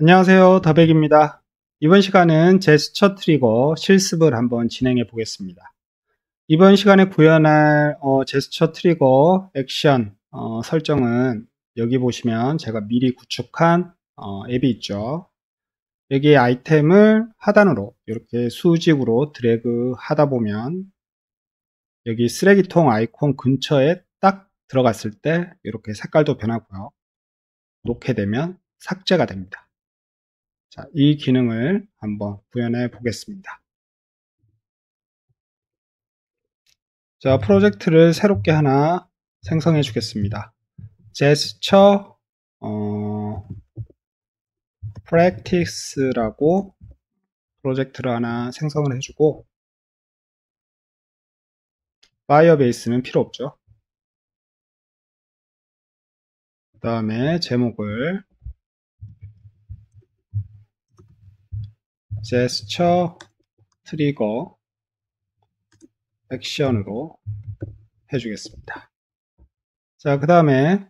안녕하세요. 더백입니다. 이번 시간은 제스처 트리거 실습을 한번 진행해 보겠습니다. 이번 시간에 구현할 제스처 트리거 액션 설정은 여기 보시면 제가 미리 구축한 앱이 있죠. 여기 아이템을 하단으로 이렇게 수직으로 드래그 하다 보면 여기 쓰레기통 아이콘 근처에 딱 들어갔을 때 이렇게 색깔도 변하고요. 놓게 되면 삭제가 됩니다. 자, 이 기능을 한번 구현해 보겠습니다. 자, 프로젝트를 새롭게 하나 생성해 주겠습니다. 제스처 practice라고 프로젝트를 하나 생성을 해주고 파이어베이스는 필요 없죠. 그 다음에 제목을 제스처 트리거 액션으로 해주겠습니다. 자, 그 다음에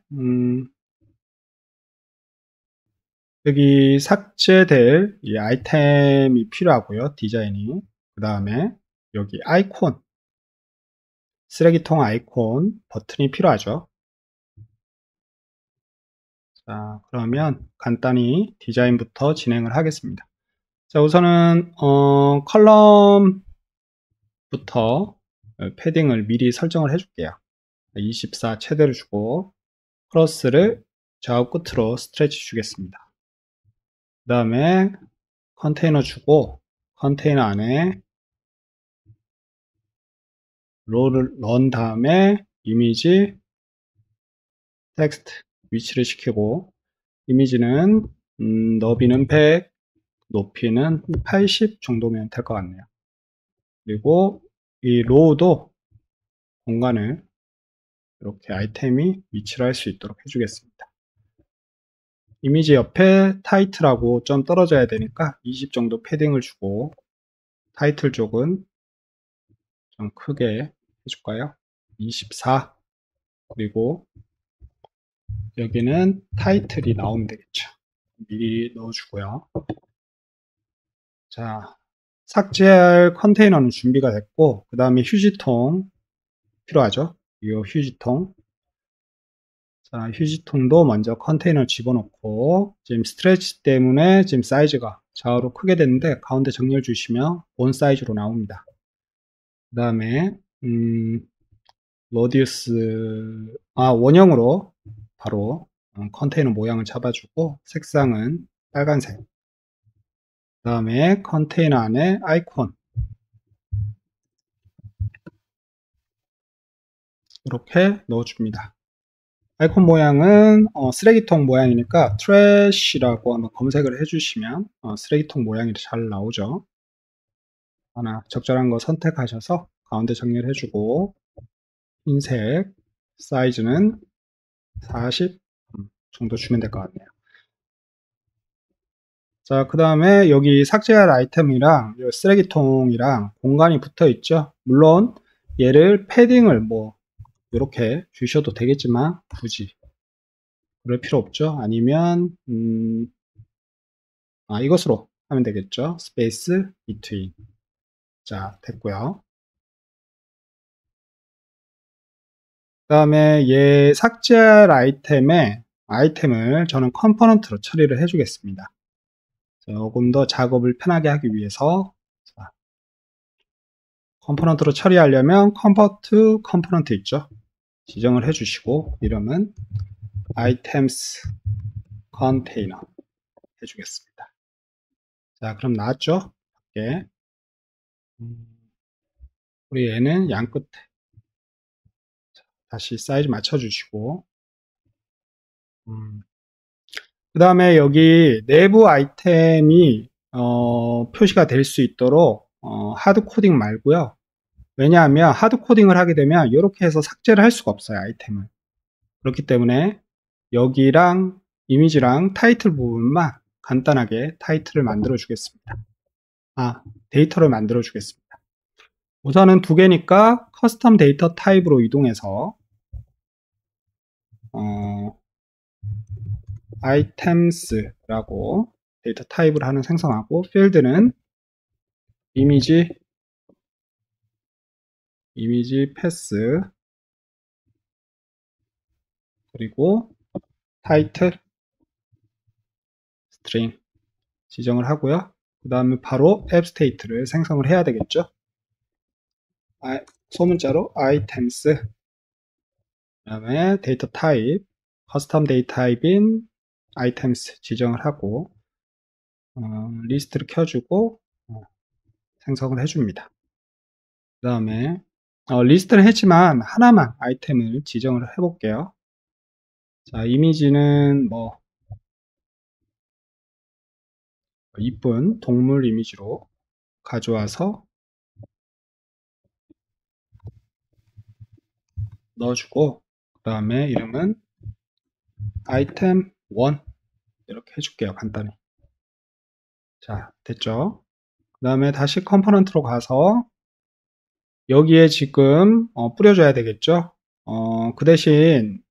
여기 삭제될 이 아이템이 필요하고요. 디자인이. 그 다음에 여기 아이콘, 쓰레기통 아이콘 버튼이 필요하죠. 자, 그러면 간단히 디자인부터 진행을 하겠습니다. 자, 우선은 컬럼부터 패딩을 미리 설정을 해줄게요. 24 최대로 주고 크로스를 좌우 끝으로 스트레치 주겠습니다. 그 다음에 컨테이너 주고 컨테이너 안에 롤을 넣은 다음에 이미지 텍스트 위치를 시키고 이미지는 너비는 100, 높이는 80 정도면 될 것 같네요. 그리고 이 로우도 공간을 이렇게 아이템이 위치를 할 수 있도록 해주겠습니다. 이미지 옆에 타이틀하고 좀 떨어져야 되니까 20 정도 패딩을 주고 타이틀 쪽은 좀 크게 해줄까요? 24. 그리고 여기는 타이틀이 나오면 되겠죠. 미리 넣어주고요. 자, 삭제할 컨테이너는 준비가 됐고 그 다음에 휴지통 필요하죠. 이 휴지통. 자, 휴지통도 먼저 컨테이너 집어넣고 지금 스트레치 때문에 지금 사이즈가 좌우로 크게 됐는데 가운데 정렬 주시면 본 사이즈로 나옵니다. 그 다음에 러디우스 원형으로 바로 컨테이너 모양을 잡아주고 색상은 빨간색. 그 다음에 컨테이너 안에 아이콘 이렇게 넣어줍니다. 아이콘 모양은 쓰레기통 모양이니까 트래시라고 한번 검색을 해주시면 쓰레기통 모양이 잘 나오죠. 하나 적절한 거 선택하셔서 가운데 정렬해주고 흰색 사이즈는 40 정도 주면 될 것 같네요. 자, 그 다음에 여기 삭제할 아이템이랑 쓰레기통이랑 공간이 붙어 있죠. 물론 얘를 패딩을 뭐 이렇게 주셔도 되겠지만 굳이 그럴 필요 없죠. 아니면 이것으로 하면 되겠죠. 스페이스 between. 자, 됐고요. 그 다음에 얘 삭제할 아이템을 저는 컴포넌트로 처리를 해주겠습니다. 조금 더 작업을 편하게 하기 위해서 컴포넌트로 처리하려면 컨버트 컴포넌트 있죠. 지정을 해주시고 이름은 items container 해주겠습니다. 자, 그럼 나왔죠? 밖에. 우리 얘는 양 끝에 다시 사이즈 맞춰주시고 그 다음에 여기 내부 아이템이 표시가 될 수 있도록 하드 코딩 말고요. 왜냐하면 하드 코딩을 하게 되면 이렇게 해서 삭제를 할 수가 없어요. 아이템을. 그렇기 때문에 여기랑 이미지랑 타이틀 부분만 간단하게 타이틀을 만들어 주겠습니다. 데이터를 만들어 주겠습니다. 우선은 두 개니까 커스텀 데이터 타입으로 이동해서 items라고 데이터 타입을 하나 생성하고, 필드는 이미지 패스, 그리고 타이틀 스트링 지정을 하고요. 그 다음에 바로 앱 스테이트를 생성을 해야 되겠죠. 소문자로 items, 그 다음에 데이터 타입, 커스텀 데이터 타입인 items 지정을 하고, 리스트를 켜주고 생성을 해줍니다. 그 다음에 리스트는 했지만 하나만 아이템을 지정을 해볼게요. 자, 이미지는 뭐 이쁜 동물 이미지로 가져와서 넣어주고, 그 다음에 이름은 아이템 1 이렇게 해줄게요. 간단히. 자, 됐죠? 그 다음에 다시 컴포넌트로 가서 여기에 지금 뿌려줘야 되겠죠? 그 대신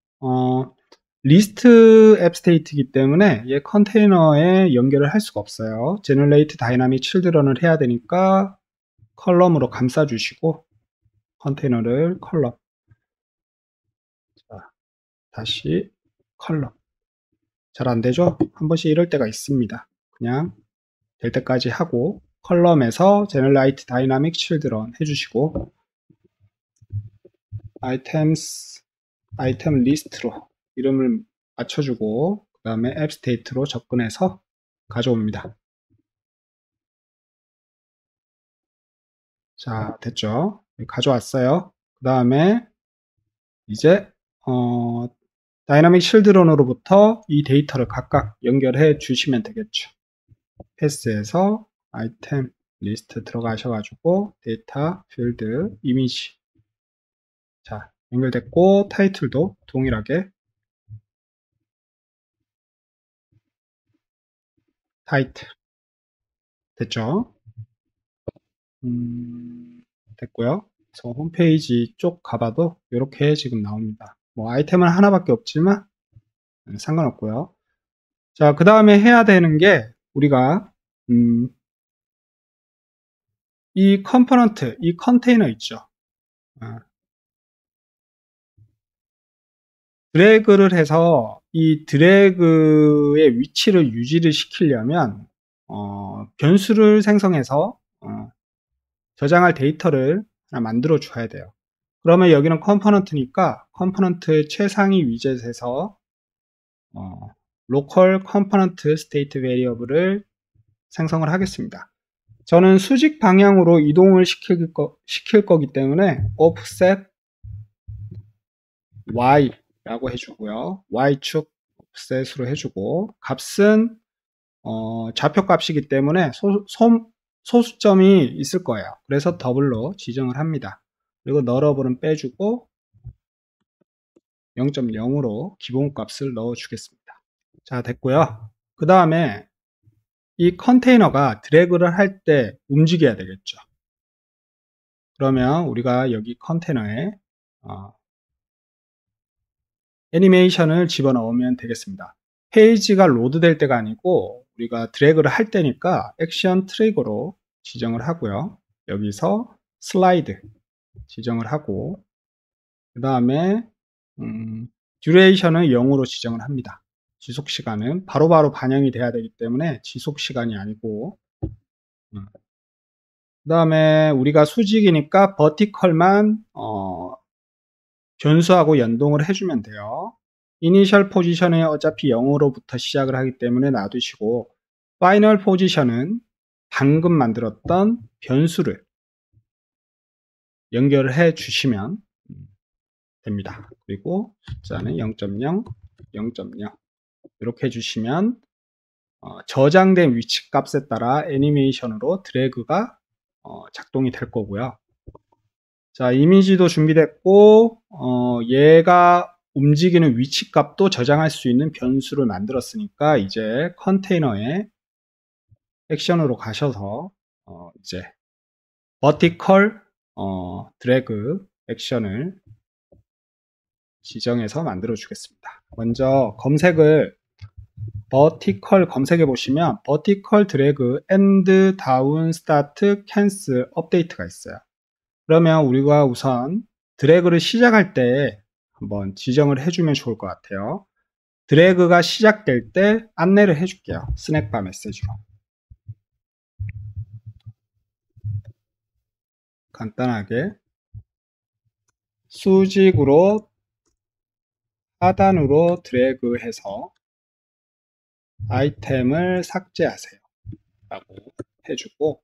리스트 앱 스테이트이기 때문에 얘 컨테이너에 연결을 할 수가 없어요. Generate Dynamic Children을 해야 되니까 컬럼으로 감싸주시고, 컨테이너를 컬럼. 자, 다시 컬럼. 잘 안되죠? 한 번씩 이럴 때가 있습니다. 그냥 될 때까지 하고, 컬럼에서 Generate Dynamic Children 해주시고, Items, 아이템 리스트로 이름을 맞춰주고, 그 다음에 앱 스테이트로 접근해서 가져옵니다. 자, 됐죠? 가져왔어요. 그 다음에 이제 다이나믹 칠드런으로부터 이 데이터를 각각 연결해 주시면 되겠죠. 패스에서 아이템 리스트 들어가셔가지고 데이터 필드 이미지, 자, 연결됐고, 타이틀도 동일하게 타이틀 됐죠? 됐고요. 그래서 홈페이지 쪽 가봐도 이렇게 지금 나옵니다. 뭐 아이템은 하나밖에 없지만 상관없고요. 자, 그 다음에 해야 되는 게 우리가 이 컴포넌트, 이 컨테이너 있죠. 드래그를 해서 이 드래그의 위치를 유지를 시키려면 변수를 생성해서 저장할 데이터를 하나 만들어 줘야 돼요. 그러면 여기는 컴포넌트니까 컴포넌트 최상위 위젯에서 local component state variable을 생성을 하겠습니다. 저는 수직 방향으로 이동을 시킬 거기 때문에 offset y 라고 해주고요. y축 offset으로 해주고, 값은 좌표값이기 때문에 소수점이 있을 거예요. 그래서 더블로 지정을 합니다. 그리고 너러블은 빼주고 0.0으로 기본값을 넣어 주겠습니다. 자, 됐고요. 그 다음에 이 컨테이너가 드래그를 할 때 움직여야 되겠죠. 그러면 우리가 여기 컨테이너에 애니메이션을 집어넣으면 되겠습니다. 페이지가 로드 될 때가 아니고 우리가 드래그를 할 때니까 액션 트리거로 지정을 하고요. 여기서 슬라이드 지정을 하고, 그 다음에 듀레이션은 0으로 지정을 합니다. 지속시간은 바로바로 반영이 돼야 되기 때문에 지속시간이 아니고, 그 다음에 우리가 수직이니까 버티컬만 변수하고 연동을 해주면 돼요. 이니셜 포지션은 어차피 0으로부터 시작을 하기 때문에 놔두시고, 파이널 포지션은 방금 만들었던 변수를 연결을 해 주시면 됩니다. 그리고 숫자는 0.0, 0.0 이렇게 해주시면 저장된 위치 값에 따라 애니메이션으로 드래그가 작동이 될 거고요. 자, 이미지도 준비됐고 얘가 움직이는 위치 값도 저장할 수 있는 변수를 만들었으니까 이제 컨테이너에 액션으로 가셔서 이제 버티컬 드래그 액션을 지정해서 만들어 주겠습니다. 먼저 검색을 버티컬 검색해 보시면 버티컬 드래그 엔드 다운 스타트 캔슬 업데이트가 있어요. 그러면 우리가 우선 드래그를 시작할 때 한번 지정을 해주면 좋을 것 같아요. 드래그가 시작될 때 안내를 해줄게요. 스낵바 메시지로. 간단하게 수직으로 하단으로 드래그해서 아이템을 삭제하세요 라고 해주고,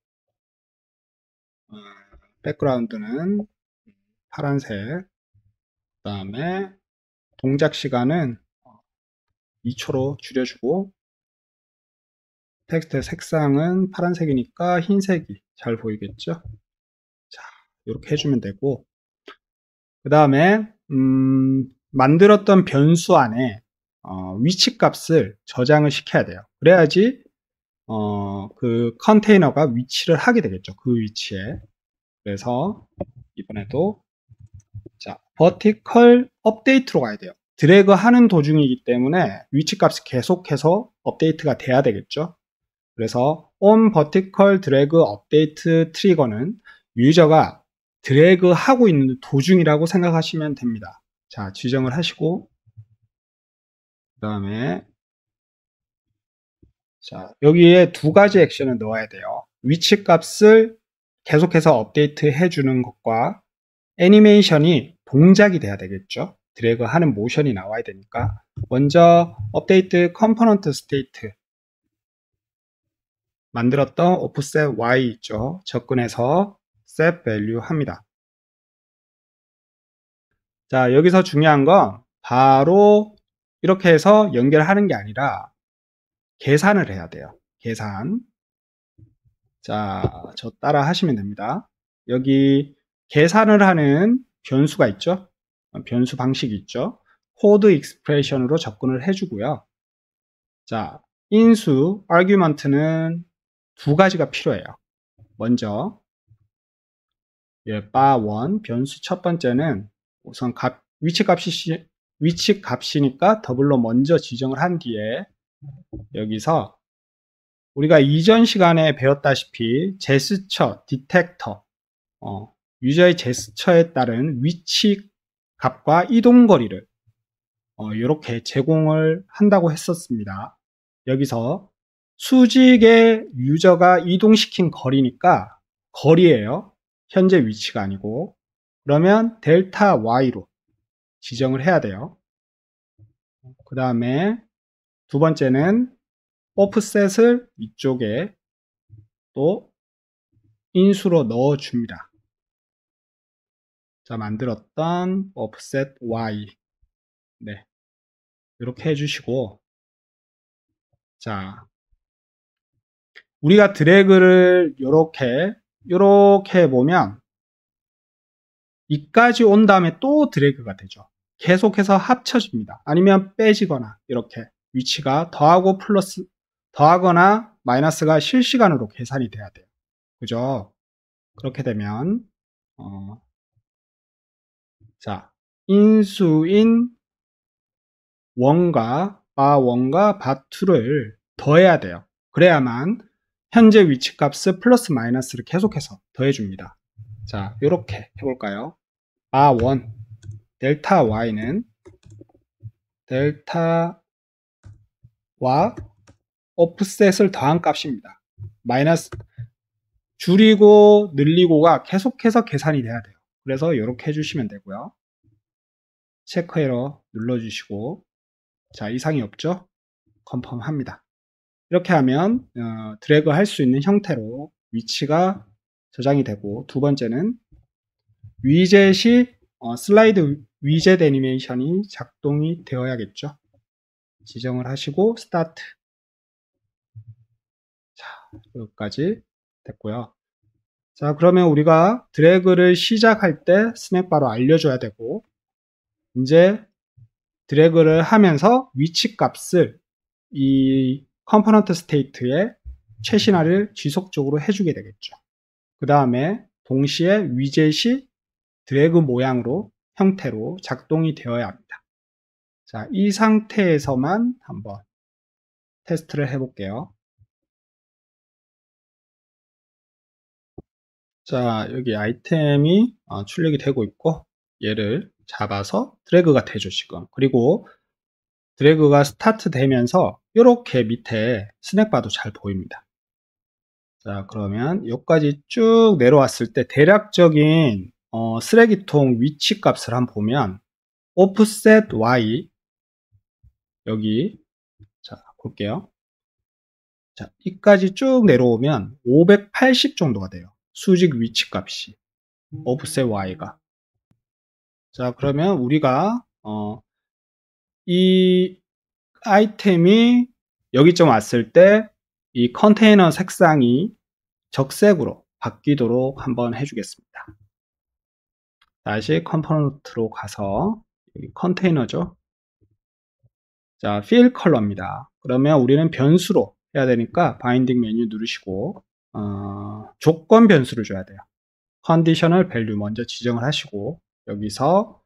백그라운드는 파란색, 그 다음에 동작 시간은 2초로 줄여주고, 텍스트 색상은 파란색이니까 흰색이 잘 보이겠죠? 자, 이렇게 해주면 되고, 그 다음에 만들었던 변수 안에 위치 값을 저장을 시켜야 돼요. 그래야지 그 컨테이너가 위치를 하게 되겠죠. 그 위치에. 그래서 이번에도 자, 버티컬 업데이트로 가야 돼요. 드래그 하는 도중이기 때문에 위치 값이 계속해서 업데이트가 돼야 되겠죠. 그래서 on vertical drag update 트리거는 유저가 드래그 하고 있는 도중이라고 생각하시면 됩니다. 자, 지정을 하시고, 그 다음에 자, 여기에 두 가지 액션을 넣어야 돼요. 위치 값을 계속해서 업데이트 해주는 것과 애니메이션이 동작이 돼야 되겠죠. 드래그 하는 모션이 나와야 되니까. 먼저 업데이트 컴포넌트 스테이트 만들었던 offset y 있죠. 접근해서 set value 합니다. 자, 여기서 중요한 건 바로 이렇게 해서 연결하는 게 아니라 계산을 해야 돼요. 계산. 자, 저 따라 하시면 됩니다. 여기 계산을 하는 변수가 있죠. 변수 방식이 있죠. 코드 익스프레션으로 접근을 해주고요. 자, 인수, argument는 두 가지가 필요해요. 먼저 bar1 변수 첫 번째는 우선 위치 값이니까 더블로 먼저 지정을 한 뒤에 여기서 우리가 이전 시간에 배웠다시피 제스처, 디텍터, 유저의 제스처에 따른 위치 값과 이동거리를 이렇게 제공을 한다고 했었습니다. 여기서 수직의 유저가 이동시킨 거리니까 거리예요. 현재 위치가 아니고. 그러면 델타 y로 지정을 해야 돼요. 그 다음에 두 번째는 offset을 이쪽에 또 인수로 넣어줍니다. 자, 만들었던 offset y. 네. 이렇게 해주시고, 자, 우리가 드래그를 요렇게 보면 이까지 온 다음에 또 드래그가 되죠. 계속해서 합쳐집니다. 아니면 빼지거나 이렇게 위치가 더하거나 마이너스가 실시간으로 계산이 돼야 돼요. 그죠? 그렇게 되면 자, 인수인 1과 바1과 바2를 더해야 돼요. 그래야만 현재 위치 값을 플러스 마이너스를 계속해서 더해줍니다. 자, 이렇게 해볼까요? 바1 델타 y는 델타와 오프셋을 더한 값입니다. 마이너스 줄이고 늘리고가 계속해서 계산이 돼야 돼요. 그래서 이렇게 해주시면 되고요. 체크 에러 눌러주시고, 자, 이상이 없죠? 컨펌 합니다. 이렇게 하면 드래그 할 수 있는 형태로 위치가 저장이 되고, 두 번째는 위젯이 슬라이드 위젯 애니메이션이 작동이 되어야겠죠. 지정을 하시고 스타트. 자, 여기까지 됐고요. 자, 그러면 우리가 드래그를 시작할 때 스낵바로 알려줘야 되고, 이제 드래그를 하면서 위치 값을 이 컴포넌트 스테이트에 최신화를 지속적으로 해주게 되겠죠. 그 다음에 동시에 위젯이 드래그 모양으로 형태로 작동이 되어야 합니다. 자, 이 상태에서만 한번 테스트를 해볼게요. 자, 여기 아이템이 출력이 되고 있고, 얘를 잡아서 드래그가 되죠, 지금. 그리고 드래그가 스타트 되면서 이렇게 밑에 스낵바도 잘 보입니다. 자, 그러면 여기까지 쭉 내려왔을 때 대략적인 쓰레기통 위치 값을 한번 보면 offset y 여기 자 볼게요. 자, 여기까지 쭉 내려오면 580 정도가 돼요. 수직 위치 값이 offset y가. 자, 그러면 우리가 이 아이템이 여기쯤 왔을 때 이 컨테이너 색상이 적색으로 바뀌도록 한번 해주겠습니다. 다시 컴포넌트로 가서 여기 컨테이너죠. 자, fill 컬러입니다. 그러면 우리는 변수로 해야 되니까 바인딩 메뉴 누르시고 조건 변수를 줘야 돼요. 컨디셔널 밸류 먼저 지정을 하시고 여기서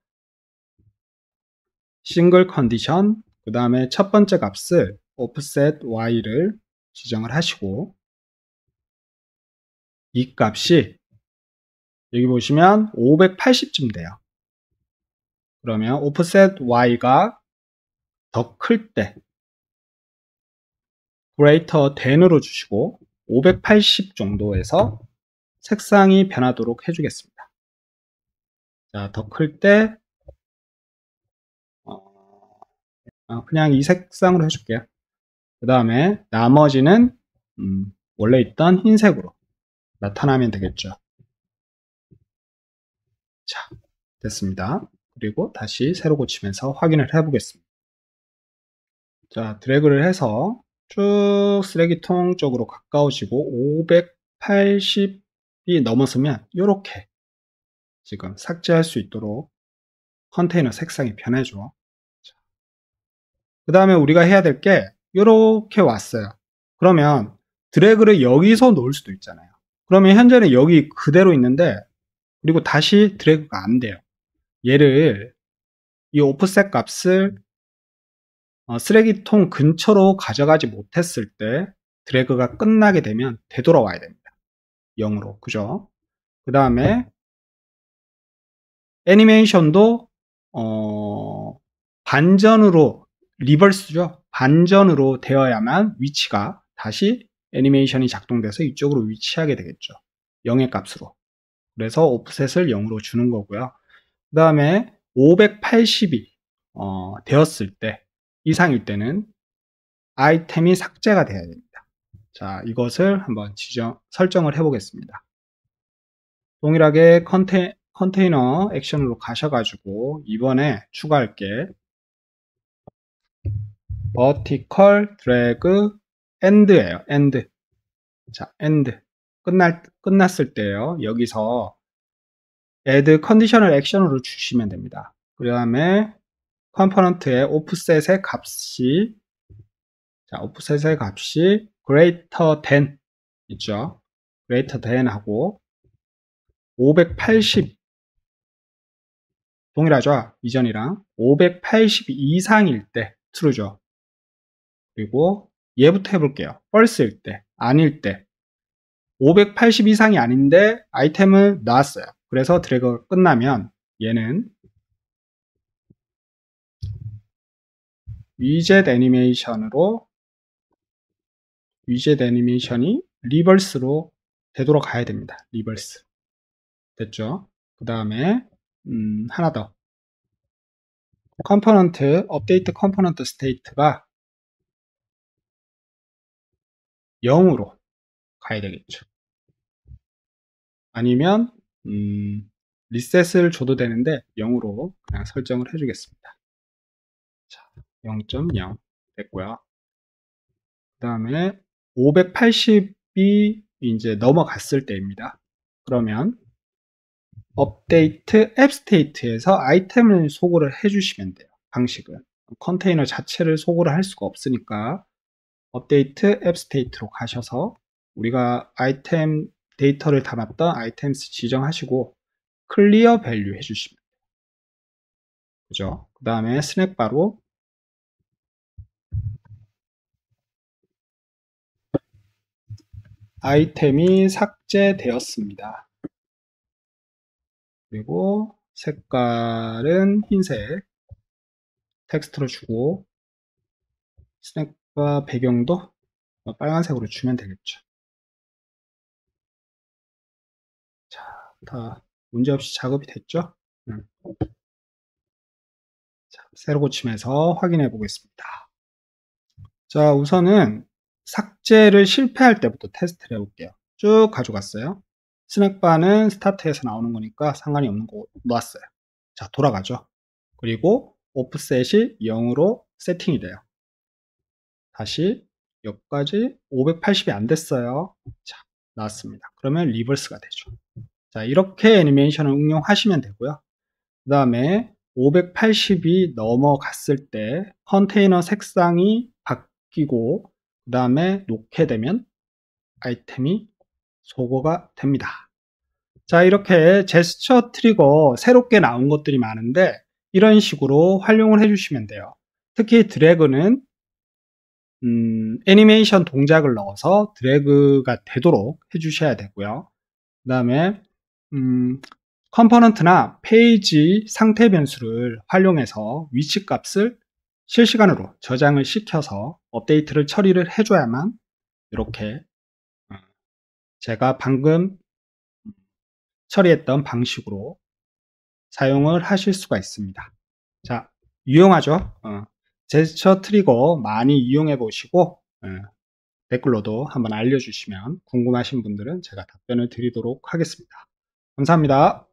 싱글 컨디션 그 다음에 첫 번째 값을 offset y를 지정을 하시고 이 값이 여기 보시면 580쯤 돼요. 그러면 offset y가 더 클 때 greater than으로 주시고 580 정도에서 색상이 변하도록 해주겠습니다. 자, 더 클 때 그냥 이 색상으로 해줄게요. 그 다음에 나머지는 원래 있던 흰색으로 나타나면 되겠죠. 자, 됐습니다. 그리고 다시 새로 고치면서 확인을 해보겠습니다. 자, 드래그를 해서 쭉 쓰레기통 쪽으로 가까워지고 580이 넘어서면 이렇게 지금 삭제할 수 있도록 컨테이너 색상이 변해줘. 그 다음에 우리가 해야 될 게 이렇게 왔어요. 그러면 드래그를 여기서 놓을 수도 있잖아요. 그러면 현재는 여기 그대로 있는데 그리고 다시 드래그가 안 돼요. 얘를 이 오프셋 값을 쓰레기통 근처로 가져가지 못했을 때 드래그가 끝나게 되면 되돌아와야 됩니다. 0으로. 그죠? 그 다음에 애니메이션도 반전으로 리버스죠. 반전으로 되어야만 위치가 다시 애니메이션이 작동돼서 이쪽으로 위치하게 되겠죠. 0의 값으로. 그래서 오프셋을 0으로 주는 거고요. 그 다음에 580이 되었을 때 이상일 때는 아이템이 삭제가 돼야 됩니다. 자, 이것을 한번 설정을 해 보겠습니다. 동일하게 컨테이너 액션으로 가셔가지고 이번에 추가할 게 vertical drag end예요. end. 자, end. 끝났을 때요. 여기서 add conditional action으로 주시면 됩니다. 그 다음에 컴포넌트의 offset의 값이 자, offset의 값이 greater than 있죠. greater than 하고 580 동일하죠. 이전이랑 580 이상일 때 true죠. 그리고 얘부터 해볼게요. false일 때, 아닐 때 580 이상이 아닌데 아이템을 놨어요. 그래서 드래그가 끝나면 얘는 위젯 애니메이션이 리버스로 되돌아가야 됩니다. 리버스. 됐죠? 그 다음에 하나 더 컴포넌트 업데이트 컴포넌트 스테이트가 0으로 가야 되겠죠. 아니면 리셋을 줘도 되는데 0으로 그냥 설정을 해주겠습니다. 자, 0.0 됐고요. 그 다음에 580이 이제 넘어갔을 때입니다. 그러면 업데이트 앱 스테이트에서 아이템을 소구를 해주시면 돼요. 방식은 컨테이너 자체를 소구를 할 수가 없으니까 업데이트 앱 스테이트로 가셔서 우리가 아이템 데이터를 담았던 아이템스 지정하시고 클리어 밸류 해주시면 돼요. 그죠? 그 다음에 스낵바로 아이템이 삭제되었습니다. 그리고 색깔은 흰색 텍스트로 주고 스냅과 배경도 빨간색으로 주면 되겠죠. 자, 다 문제없이 작업이 됐죠? 자, 새로 고침해서 확인해 보겠습니다. 자, 우선은 삭제를 실패할 때부터 테스트를 해볼게요. 쭉 가져갔어요. 스낵바는 스타트에서 나오는 거니까 상관이 없는 거 놓았어요. 자, 돌아가죠. 그리고 오프셋이 0으로 세팅이 돼요. 다시 여기까지 580이 안 됐어요. 자, 나왔습니다. 그러면 리버스가 되죠. 자, 이렇게 애니메이션을 응용하시면 되고요. 그 다음에 580이 넘어갔을 때 컨테이너 색상이 바뀌고 그 다음에 놓게 되면 아이템이 소거가 됩니다. 자, 이렇게 제스처 트리거 새롭게 나온 것들이 많은데 이런 식으로 활용을 해주시면 돼요. 특히 드래그는 애니메이션 동작을 넣어서 드래그가 되도록 해주셔야 되고요. 그 다음에 컴포넌트나 페이지 상태 변수를 활용해서 위치 값을 실시간으로 저장을 시켜서 업데이트를 처리를 해줘야만 이렇게 제가 방금 처리했던 방식으로 사용을 하실 수가 있습니다. 자, 유용하죠? 제스처 트리거 많이 이용해 보시고 댓글로도 한번 알려주시면 궁금하신 분들은 제가 답변을 드리도록 하겠습니다. 감사합니다.